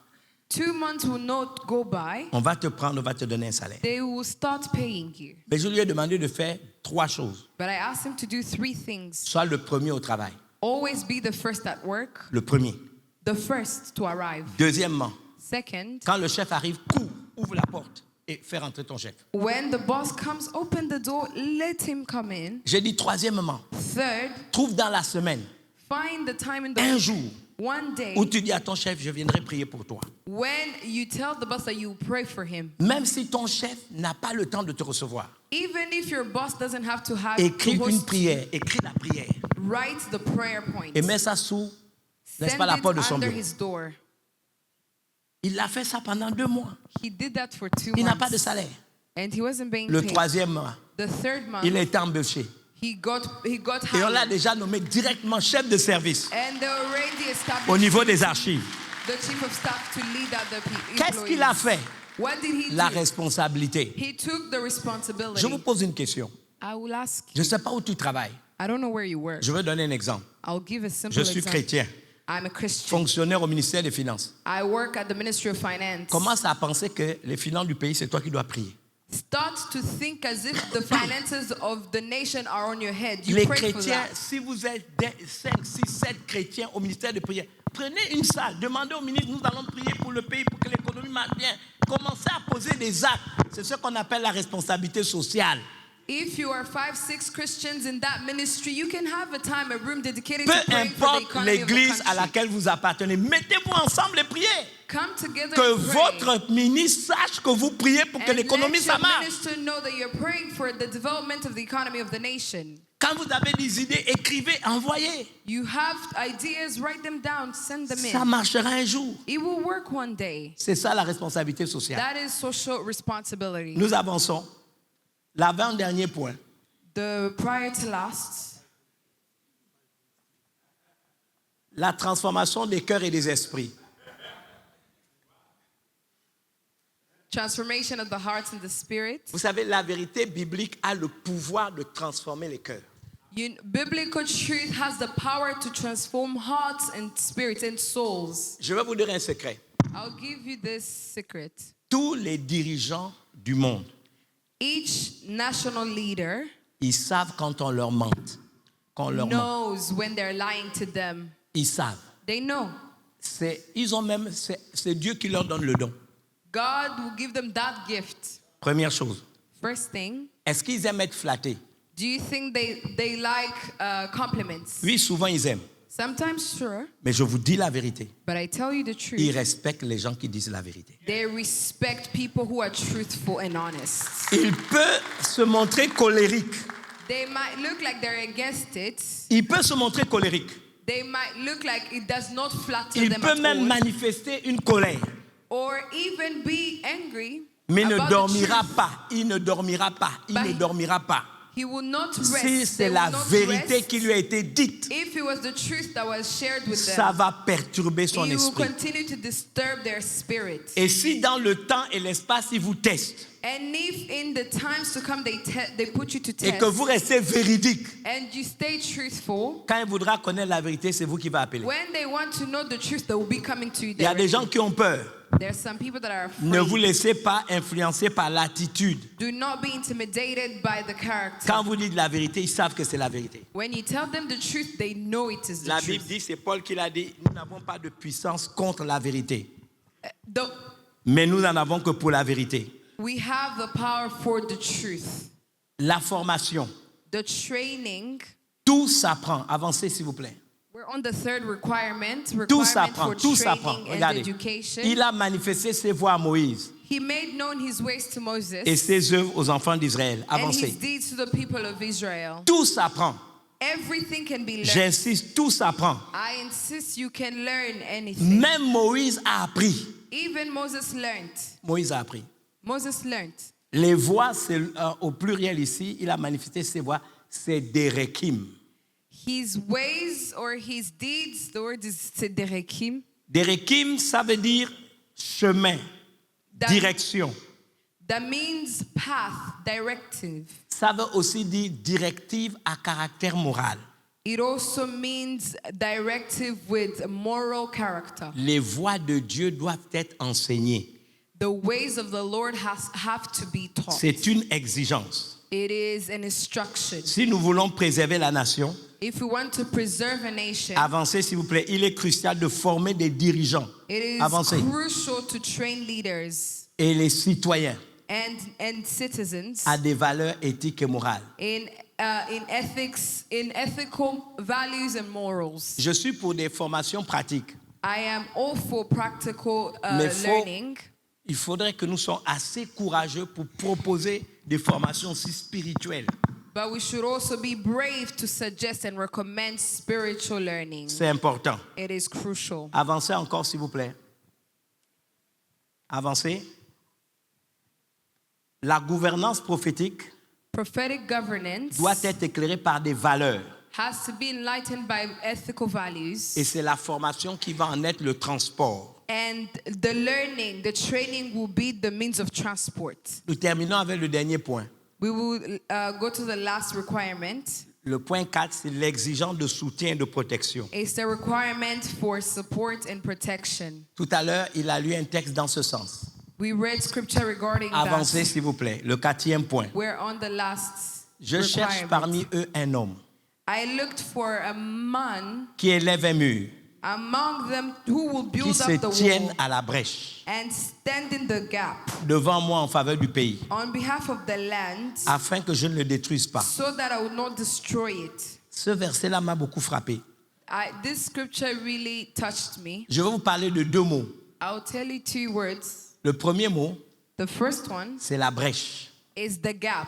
2 months will not go by. On va te prendre, on va te donner un salaire. They will start paying you. Mais je lui ai demandé de faire 3 choses. But I asked him to do 3 things. Sois le premier au travail. Always be the first at work, Le premier. the first to arrive. Deuxièmement, Second, quand le chef arrive, cours, ouvre la porte et fais rentrer ton chef. when the boss comes, open the door, let him come in. J'ai dit troisièmement, Third, trouve dans la semaine find the time in un the jour one day où tu dis à ton chef, je viendrai prier pour toi. when you tell the boss that you pray for him. Même si ton chef n'a pas le temps de te recevoir. Even if your boss doesn't have to have Écris to une host, prière, écris la prière write the prayer point. et mets ça sous, n'est-ce Send pas, la it porte de son under bureau. his door. Il a fait ça pendant 2 mois. He did that for 2 Il n'a pas de months. salaire. And he wasn't being Le paid. troisième mois, The third month, il a été embauché. he got Et on l'a hired. déjà nommé directement chef de service And they already established au niveau des archives. the chief of staff to lead other Qu'est-ce qu'il a fait? What did he La do? responsabilité. He took the responsibility. Je vous pose une question. I will ask Je you. ne sais pas où tu travailles. I don't know where you work. Je vais donner un exemple. I'll give a simple Je suis example. chrétien, I'm a Christian. fonctionnaire au ministère des Finances. I work at the Ministry of Finance. Commence à penser que les finances du pays, c'est toi qui dois prier. Start to think as if the finances of the nation are on your head. You Les pray for chrétiens, that. si vous êtes 5, 6, 7 chrétiens au ministère de prière, prenez une salle, demandez au ministre, nous allons prier pour le pays, pour que l'économie marche bien. Commencez à poser des actes. C'est ce qu'on appelle la responsabilité sociale. If you are 5, 6 Christians in that ministry, you can have a time, a room dedicated Peu to praying for the importe economy of the l'église à country. laquelle vous appartenez, mettez-vous ensemble et priez. Come together Que and pray. votre ministre sache que vous priez pour que And l'économie let your ça marche. minister know that you're praying for the development of the economy of the nation. Quand vous avez des idées, écrivez, envoyez. You have ideas, write them down, send them Ça in. marchera un jour. It will work one day. C'est ça la responsabilité sociale. That is social responsibility. Nous avançons. L'avant-dernier point. The prior to last, La transformation des cœurs et des esprits. transformation of the hearts and the spirit. Vous savez, la vérité biblique a le pouvoir de transformer les cœurs. Biblical truth has the power to transform hearts and spirits and souls. Je vais vous dire un secret. I'll give you this secret. Tous les dirigeants du monde, Each national leader ils savent quand on leur ment. Quand on leur ment. knows when they're lying to them. Ils savent. They know. C'est Dieu qui leur donne le don. God will give them that gift. Première chose, First thing, est-ce qu'ils aiment être flattés? do you think they like compliments? Oui, souvent ils aiment. Sometimes, sure, Mais je vous dis la vérité. but I tell you the Ils truth. respectent les gens qui disent la vérité. They respect people who are truthful and honest. Il peut se montrer colérique. They might look like they're against it. Il peut se montrer colérique. They might look like it does not flatter Il them peut at même all. manifester une colère. Or even be angry Mais il ne about the dormira truth. pas. Il ne dormira pas. Il But ne dormira pas. He will not Si rest. c'est They la will not vérité rest. qui lui a été dite, If it was the truth that was shared with ça them, va perturber son it will esprit. continue to disturb their spirit. Et si dans le temps et l'espace, il vous teste And if in the times to come they put you to et test que vous restez véridique, and you stay truthful, quand il voudra connaître la vérité, c'est vous qui va appeler. when they want to know the truth, they will be coming to you Il y a des directly. gens qui ont peur. There's some people that are Ne vous afraid. laissez pas influencer par l'attitude. Do not be intimidated by the character. Quand vous dites la vérité, ils savent que c'est la vérité. When you tell them the truth, they know it is the La truth. Bible dit, c'est Paul qui l'a dit, nous n'avons pas de puissance contre la vérité, Though mais nous n'en avons que pour la vérité. we have the power for the truth. La formation, The training, tout s'apprend. Avancez s'il vous plaît. we're on the third requirement Tout for s'apprend, tout s'apprend. training and Regardez, education. il a manifesté ses voies à Moïse He made known his ways to Moses et ses œuvres aux enfants d'Israël. and his Avancez. deeds to the people of Israel. Tout s'apprend. Everything can be learned. J'insiste, tout s'apprend. I insist you can learn anything. Même Moïse a appris. Even Moses learned. Moïse a appris. Moses learned. Les voies, c'est au pluriel ici, il a manifesté ses voies, c'est Derekim. His ways or his deeds, the word is Sederekim. Derekim, ça veut dire chemin, direction. That means path, directive. Ça veut aussi dire directive à caractère moral. It also means directive with moral character. Les voies de Dieu doivent être enseignées. The ways of the Lord have to be taught. C'est une exigence. It is an instruction. Si nous voulons préserver la nation, If we want to preserve a nation, avancez s'il vous plaît. Il est crucial de former des dirigeants. it is Avancez. crucial to train leaders Et les citoyens and citizens à des valeurs éthiques et morales. in ethics, in ethical values and morals. Je suis pour des formations pratiques. I am all for practical Mais learning, il faudrait que nous soyons assez courageux pour proposer des formations aussi spirituelles. but we should also be brave to suggest and recommend spiritual learning. C'est important. It is crucial. Avancez encore, s'il vous plaît. Avancez. La gouvernance prophétique Prophetic governance doit être éclairée par des valeurs. has to be enlightened by ethical values. Et c'est la formation qui va en être le transport. And the learning, the training will be the means of transport. Nous terminons avec le dernier point. We will go to the last requirement. Le point 4, c'est l'exigence de soutien et de protection. It's the requirement for support and protection. Tout à l'heure, il a lu un texte dans ce sens. We read scripture regarding Avancez, that. s'il vous plaît. Le 4e point. We're on the last Je cherche requirement. parmi eux un homme I looked for a man qui élève un mur, among them who will qui build se up the tienne wall à la brèche and stand in the gap devant moi en faveur du pays, on behalf of the land afin que je ne le détruise pas. so that I would not destroy it. Ce verset-là m'a beaucoup frappé. This scripture really touched me. Je vais vous parler de 2 mots. I'll tell you 2 words. Le premier mot, The first one c'est la brèche. is the gap.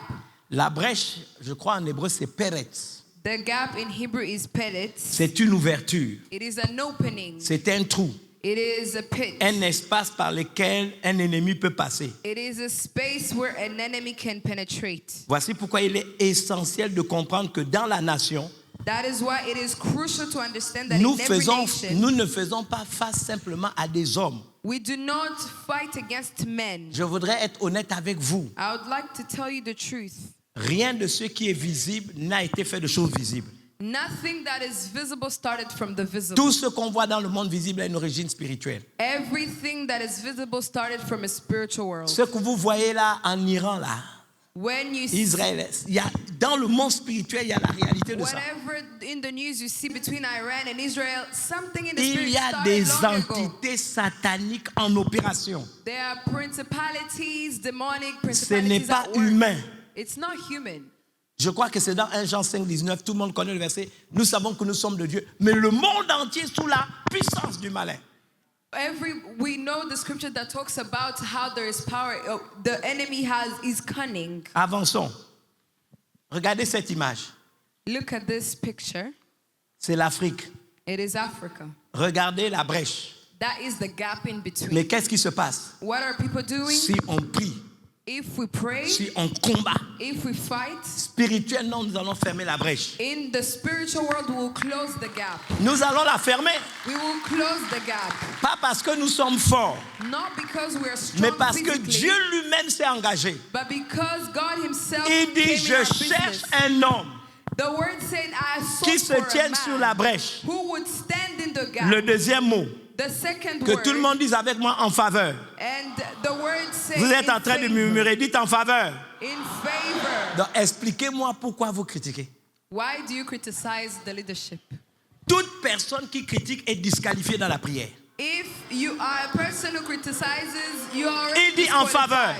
La brèche, je crois en hébreu, c'est peretz. The gap in Hebrew is peretz. C'est une ouverture, It is an opening. c'est un trou, It is a pit. un espace par lequel un ennemi peut passer. It is a space where an enemy can penetrate. Voici pourquoi il est essentiel de comprendre que dans la nation, That is why it is crucial to understand that nous in every nation, ne faisons pas face simplement à des hommes. we do not fight against men. Je voudrais être honnête avec vous. I would like to tell you the truth. Rien de ce qui est visible n'a été fait de choses visibles. Nothing that is visible started from the visible. Tout ce qu'on voit dans le monde visible a une origine spirituelle. Everything that is visible started from a spiritual world. Ce que vous voyez là en Iran, là, When you see, Israël, il y a dans le monde spirituel, il y a la réalité de ça. Whatever in the news you see between Iran and Israel, something in the Il spirit y a started des long ago. entités sataniques en opération. There are principalities, demonic Ce n'est principalities pas at work. humain. It's not human. Je crois que c'est dans 1 Jean 5, 19, tout le monde connaît le verset. Nous savons que nous sommes de Dieu, mais le monde entier est sous la puissance du malin. We know the scripture that talks about how there is power. The enemy is cunning. Avançons. Regardez cette image. Look at this picture. C'est l'Afrique. It is Africa. Regardez la brèche. That is the gap in between. Mais qu'est-ce qui se passe? What are people doing? Si on prie, If we pray, si on combat, if we fight, spirituellement, nous allons fermer la brèche. in the spiritual world, we will close the gap. Nous allons la fermer. We will close the gap. Pas parce que nous sommes forts, Not because we are mais strong parce que physically, Dieu lui-même s'est engagé. but because God Himself Il dit, came in our je cherche business. un homme The word said, I qui sought se for a tienne sur la man brèche. who would stand in the gap. Le deuxième mot, The second que word, tout le monde dise avec moi en faveur. and the word said, Vous êtes in en train de favor. murmurer, dites en faveur. In favor. Donc expliquez-moi pourquoi vous critiquez. Why do you criticize the leadership? Toute personne qui critique est disqualifiée dans la prière. If you are a person who criticizes, you are already Il dit en faveur.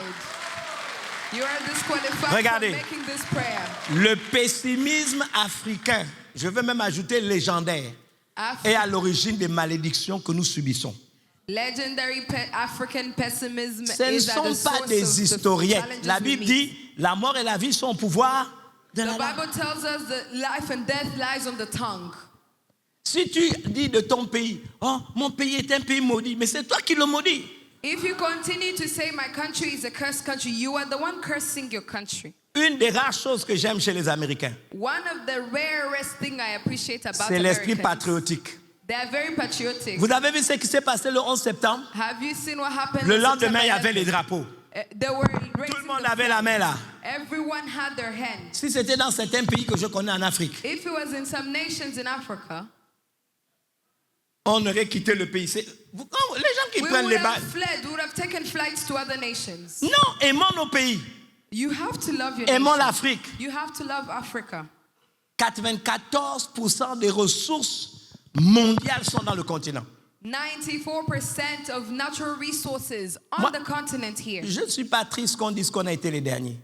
You are disqualified Regardez. from making this prayer. Le pessimisme africain, je veux même ajouter légendaire, est à l'origine des malédictions que nous subissons. Legendary African pessimism Ce ne is at the sont pas source des of the historiettes. challenges La we Bible meet. dit, la mort et la vie sont au pouvoir de The la langue. Bible tells us that life and death lies on the tongue. Si tu dis de ton pays, oh, mon pays est un pays maudit, mais c'est toi qui le maudis. If you continue to say my country is a cursed country, you are the one cursing your country. Une des rares choses que j'aime chez les Américains, One of the rarest things I appreciate about c'est l'esprit Americans, patriotique. they are very patriotic. Vous avez vu ce qui s'est passé le 11 septembre? Have you seen what happened? Le on lendemain, il y September avait les 11th? drapeaux. They were Tout raising le monde the avait la flag. main là. Everyone had their hand. Si c'était dans certains pays que je connais en Afrique, If it was in some nations in Africa, on aurait quitté le pays. Les gens qui we prennent would les have balles. fled. We would have taken flights to other nations. Non, aimons nos pays. You have to love your Aimons nation. l'Afrique. You have to love Africa. 94% des ressources mondiales sont dans le continent. 94% of natural resources on Moi- the continent here. Je ne suis pas triste qu'on dise qu'on a été les derniers.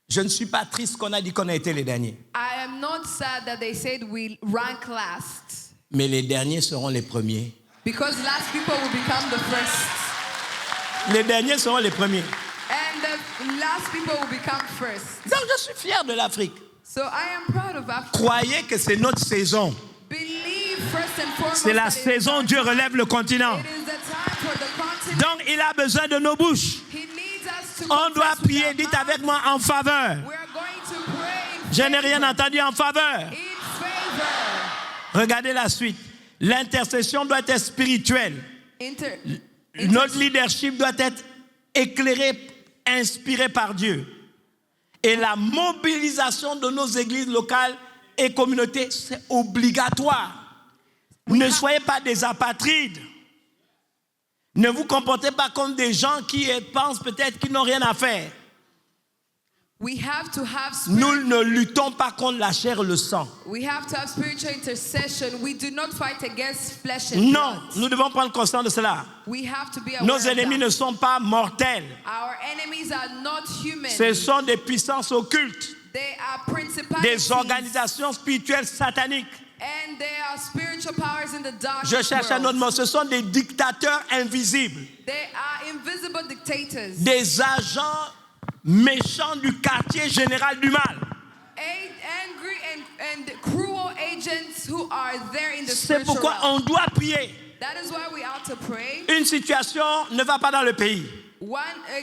Je ne suis pas triste qu'on a dit qu'on a été les derniers. I am not sad that they said we rank last, Mais les derniers seront les premiers. because last people will become the first. Les derniers seront les premiers. And the last people will become first. Donc je suis fier de l'Afrique. So I am proud of Africa. Croyez que c'est notre saison. Believe first and foremost C'est la that saison où Dieu relève le continent. it is the time for the continent. Donc il a besoin de nos bouches. He needs us to On doit confess with prier, our dites mouth. avec moi, en faveur. We are going to pray in Je n'ai rien favor. entendu en faveur. In favor. Regardez la suite. L'intercession doit être spirituelle. Notre leadership doit être éclairé, inspiré par Dieu. Et la mobilisation de nos églises locales et communautés, c'est obligatoire. Ne soyez pas des apatrides. Ne vous comportez pas comme des gens qui pensent peut-être qu'ils n'ont rien à faire. We have to have Nous ne luttons pas contre la chair et le sang. We have to have spiritual intercession. We do not fight against flesh and Non, blood. nous devons prendre conscience de cela. We have to be aware Nos of ennemis that. ne sont pas mortels. Our enemies are not human. Ce sont des puissances occultes, They are principalities. des organisations spirituelles sataniques. And they are spiritual powers in the dark Je cherche un autre world. mot. Ce sont des dictateurs invisibles, They are invisible dictators. des agents méchants du quartier général du mal. Angry and cruel agents who are there in the C'est spiritual pourquoi realm. on doit prier. That is why we ought to pray. Une situation ne va pas dans le pays. One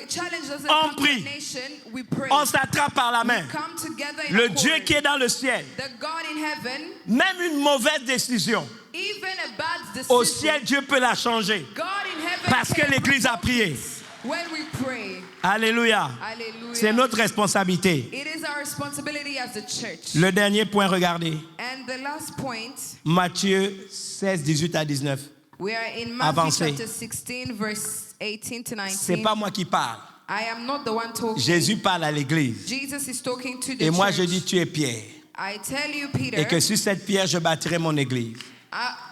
challenge doesn't On come to prie. the nation. We pray. On s'attrape par la main. Come together in Le accord. Dieu qui est dans le ciel, The God in heaven, même une mauvaise décision, even a bad au decision, ciel, Dieu peut la changer. God in heaven Parce que can l'Église a revoke prié. it when we pray. Alléluia. Hallelujah. C'est notre responsabilité. It is our responsibility as the church. Le dernier point, regardez. And the last point, Matthieu 16, 18 à 19. we are in Matthew Avancez. chapter 16, verse 18 to 19. C'est pas moi qui parle. I am not the one talking. Jésus parle à l'église. Jesus is talking to the Et moi, church. je dis, tu es Pierre. I tell you, Peter, Et que sur cette pierre, je bâtirai mon église.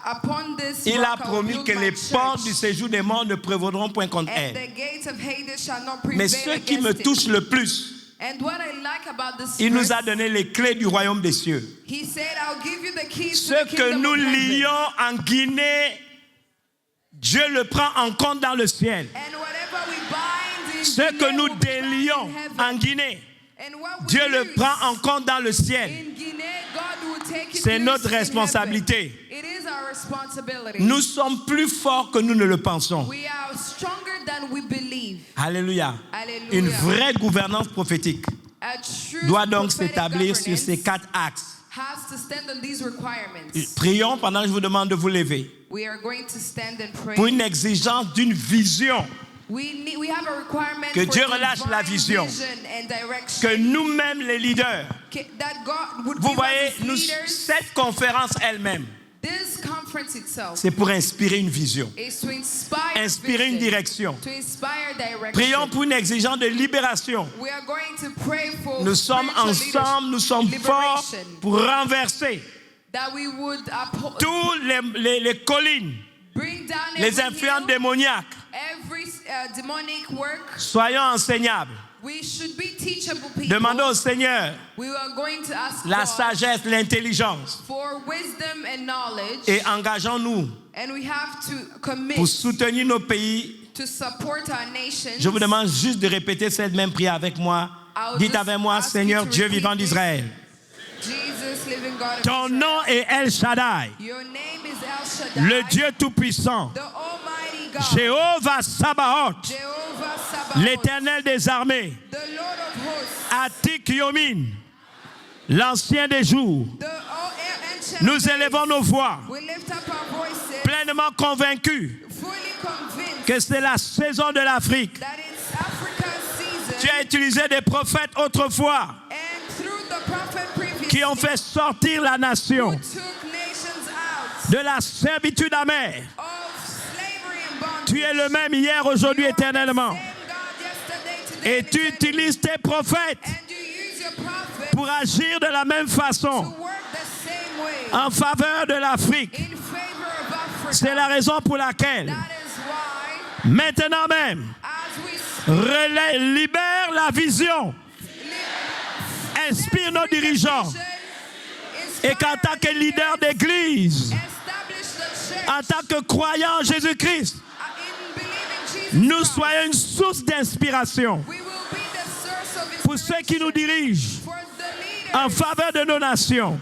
upon this Il a rock I will promis build que my les church, portes du séjour des morts ne prévaudront point contre and elle. the gates of Hades shall not prevail Mais ce qui me against it. touche le plus, And what I like about this il nous verse, a donné les clés du royaume des cieux. he said, I'll give you the keys Ce to the que kingdom nous of heaven. lions en Guinée, Dieu le prend en compte dans le ciel. And whatever we bind in Ce que Guinea nous will be bound in délions heaven. en Guinée, And what we Dieu le lose prend en compte dans le ciel. in Guinea, God will take it C'est place notre in responsabilité. heaven. It is our responsibility. Nous sommes plus forts que nous ne le pensons. We are stronger than we believe. Alléluia. Alléluia. Une vraie gouvernance prophétique A true doit donc prophetic s'établir sur governance ces 4 axes. has to stand on these requirements. Prions pendant que je vous demande de vous lever We are going to stand and pray. pour une exigence d'une vision, We have a requirement Que for Dieu relâche la divine vision. vision and direction. que nous-mêmes les leaders, That God would vous give voyez, us nous, leaders. cette conférence elle-même, This conference itself c'est pour inspirer une vision, is to inspire inspirer une vision, direction. to inspire direction. Prions pour une exigence de libération. We are going to pray for Nous sommes spiritual ensemble, nous sommes forts liberation, pour renverser that we would tous les collines, bring down les every influences hill, démoniaques. every demonic work. Soyons enseignables. We should be teachable people. Demandons au Seigneur We are going to ask la God sagesse, l'intelligence for wisdom and knowledge, et engageons-nous and we have to commit pour soutenir nos pays. to support our nations. Je vous demande juste de répéter cette même prière avec moi. I'll Dites just avec moi, ask Seigneur you to Dieu repeat vivant this. d'Israël, Jesus, living God of ton Israel. nom est El Shaddai, Your name is El Shaddai, le Dieu Tout-Puissant, the Almighty God, Jéhovah Sabaoth, Jehovah Sabaoth, l'Éternel des armées, the Lord of hosts, Atik Yomin, l'ancien des jours. the ancient Nous of days. élevons nos voix, We lift up our voices, pleinement convaincus fully convinced que c'est la saison de l'Afrique. that it's Africa's season, Tu as utilisé des prophètes autrefois and through the prophet previously, qui ont fait sortir la nation who took nations out de la servitude amère. of slavery and bondage. Tu es le même hier, aujourd'hui, You are the éternellement. same God yesterday, today, Et and tu eternally. utilises tes prophètes And you use your prophets pour agir de la même to façon work the same way en faveur de l'Afrique. in favor of Africa. C'est la raison pour laquelle, That is why, maintenant même, as we speak, libère la vision, inspire nos dirigeants et qu'en tant que leader d'église, en tant que croyant en Jésus-Christ, nous soyons une source d'inspiration pour ceux qui nous dirigent en faveur de nos nations.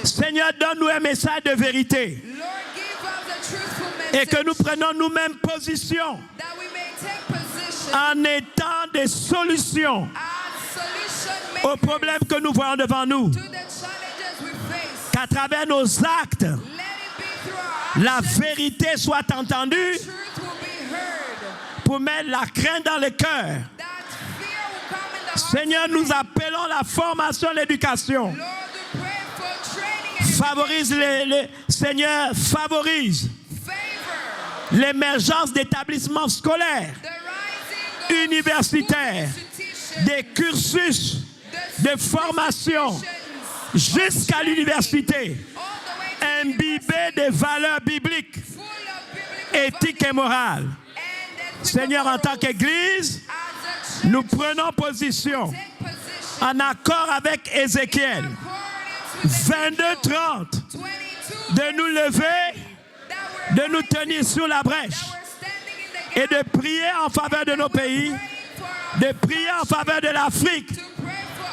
Seigneur, donne-nous un message de vérité et que nous prenions nous-mêmes position en étant des solutions aux problèmes que nous voyons devant nous. Qu'à travers nos actes, la vérité soit entendue pour mettre la crainte dans le cœur. Seigneur, nous appelons la formation et l'éducation. Favorise Seigneur, favorise l'émergence d'établissements scolaires, universitaires, des cursus de formation jusqu'à l'université, imbibés des valeurs bibliques, éthiques et morales. Seigneur, en tant qu'Église, nous prenons position en accord avec Ézéchiel 22:30 de nous lever, de nous tenir sur la brèche et de prier en faveur de nos pays, de prier en faveur de l'Afrique.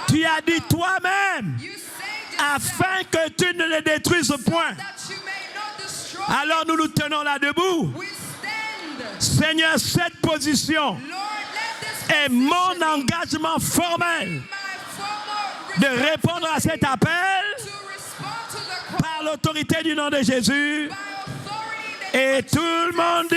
Tu as dit toi-même, afin que tu ne les détruises point. Alors nous nous tenons là debout. Seigneur, cette position est mon engagement formel de répondre à cet appel par l'autorité du nom de Jésus. Et tout le monde